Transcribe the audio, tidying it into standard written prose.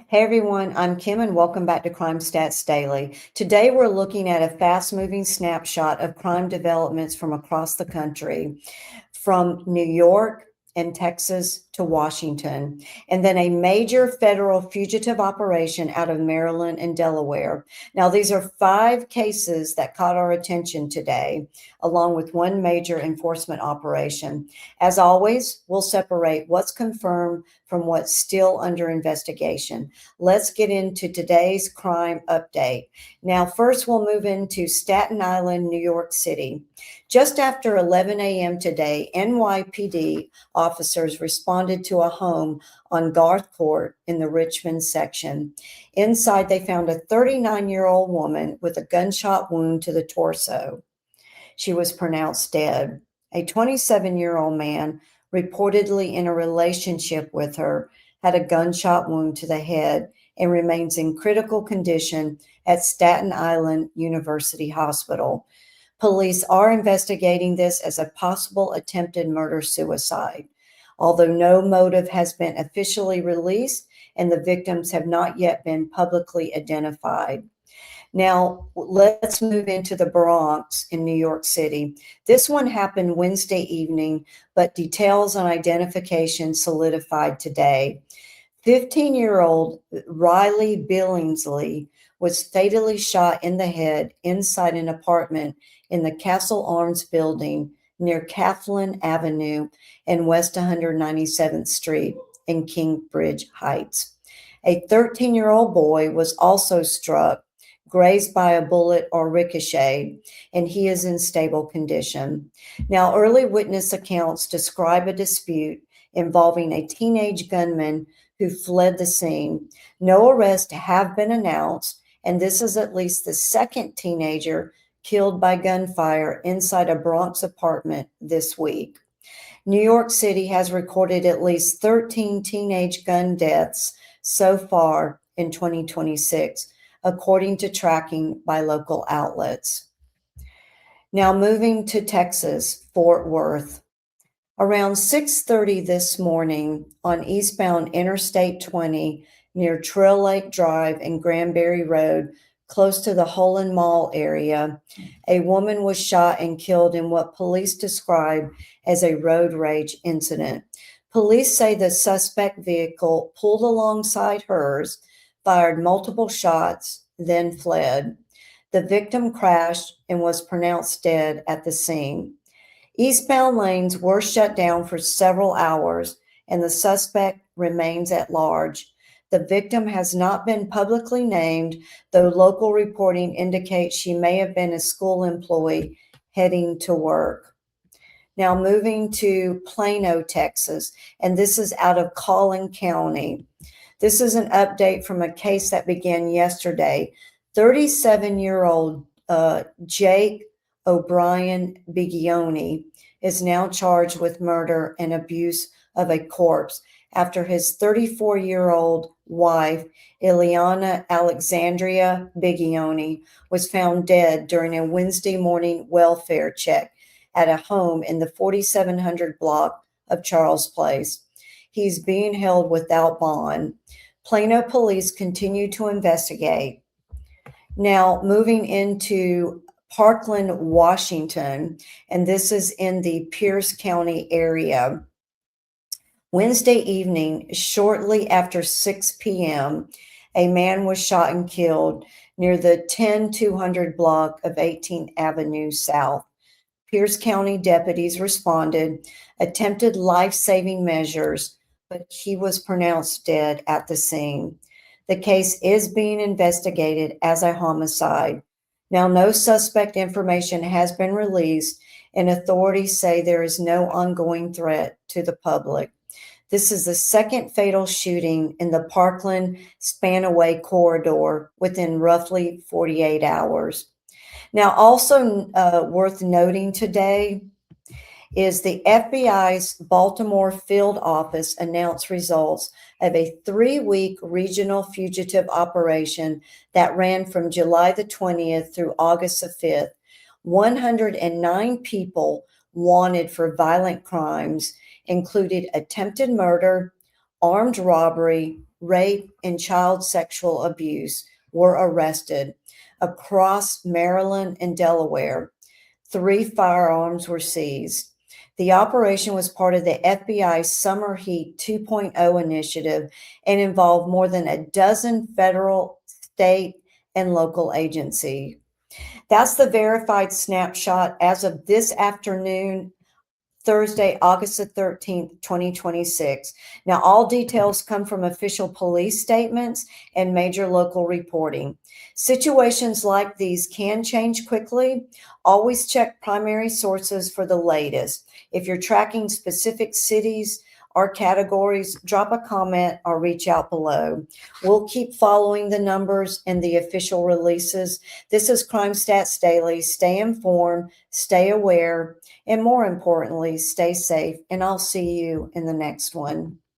Hey everyone, I'm Kim and welcome back to Crime Stats Daily. Today we're looking at a fast-moving snapshot of crime developments from across the country, from New York and Texas to Washington, and then a major federal fugitive operation out of Maryland and Delaware. Now, these are 5 cases that caught our attention today, along with one major enforcement operation. As always, we'll separate what's confirmed from what's still under investigation. Let's get into today's crime update. Now, first, we'll move into Staten Island, New York City. Just after 11 a.m. today, NYPD officers responded to a home on Garth Court in the Richmond section. Inside, they found a 39-year-old woman with a gunshot wound to the torso. She was pronounced dead. A 27-year-old man, reportedly in a relationship with her, had a gunshot wound to the head and remains in critical condition at Staten Island University Hospital. Police are investigating this as a possible attempted murder-suicide, although no motive has been officially released and the victims have not yet been publicly identified. Now, let's move into the Bronx in New York City. This one happened Wednesday evening, but details on identification solidified today. 15-year-old Riley Billingslea was fatally shot in the head inside an apartment in the Castle Arms building near Claflin Avenue and West 197th Street in Kingsbridge Heights. A 13-year-old boy was also struck, grazed by a bullet or ricochet, and he is in stable condition. Now, early witness accounts describe a dispute involving a teenage gunman who fled the scene. No arrests have been announced, and this is at least the second teenager killed by gunfire inside a Bronx apartment this week. New York City has recorded at least 13 teenage gun deaths so far in 2026, according to tracking by local outlets. Now moving to Texas, Fort Worth. Around 6:30 this morning on eastbound Interstate 20 near Trail Lake Drive and Granbury Road, close to the Holland Mall area, a woman was shot and killed in what police describe as a road rage incident. Police say the suspect vehicle pulled alongside hers, fired multiple shots, then fled. The victim crashed and was pronounced dead at the scene. Eastbound lanes were shut down for several hours, and the suspect remains at large. The victim has not been publicly named, though local reporting indicates she may have been a school employee heading to work. Now moving to Plano, Texas, and this is out of Collin County. This is an update from a case that began yesterday. 37-year-old Jake O'Brien Bigoni is now charged with murder and abuse of a corpse after his 34-year-old wife, Eliana Alexandra Bigoni, was found dead during a Wednesday morning welfare check at a home in the 4700 block of Charles Place. He's being held without bond. Plano police continue to investigate. Now, moving into Parkland, Washington, and this is in the Pierce County area. Wednesday evening, shortly after 6 p.m., a man was shot and killed near the 10200 block of 18th Avenue South. Pierce County deputies responded, attempted life-saving measures, but he was pronounced dead at the scene. The case is being investigated as a homicide. Now, no suspect information has been released, and authorities say there is no ongoing threat to the public. This is the second fatal shooting in the Parkland-Spanaway corridor within roughly 48 hours. Now, also worth noting today is the FBI's Baltimore field office announced results of a 3-week regional fugitive operation that ran from July the 20th through August the 5th. 109 people wanted for violent crimes included attempted murder, armed robbery, rape, and child sexual abuse were arrested across Maryland and Delaware. 3 firearms were seized. The operation was part of the FBI's Summer Heat 2.0 initiative and involved more than a dozen federal, state, and local agencies. That's the verified snapshot as of this afternoon, Thursday, August the 13th, 2026. Now, all details come from official police statements and major local reporting. Situations like these can change quickly. Always check primary sources for the latest. If you're tracking specific cities or categories, drop a comment or reach out below. We'll keep following the numbers and the official releases. This is Crime Stats Daily. Stay informed, stay aware, and more importantly, stay safe. And I'll see you in the next one.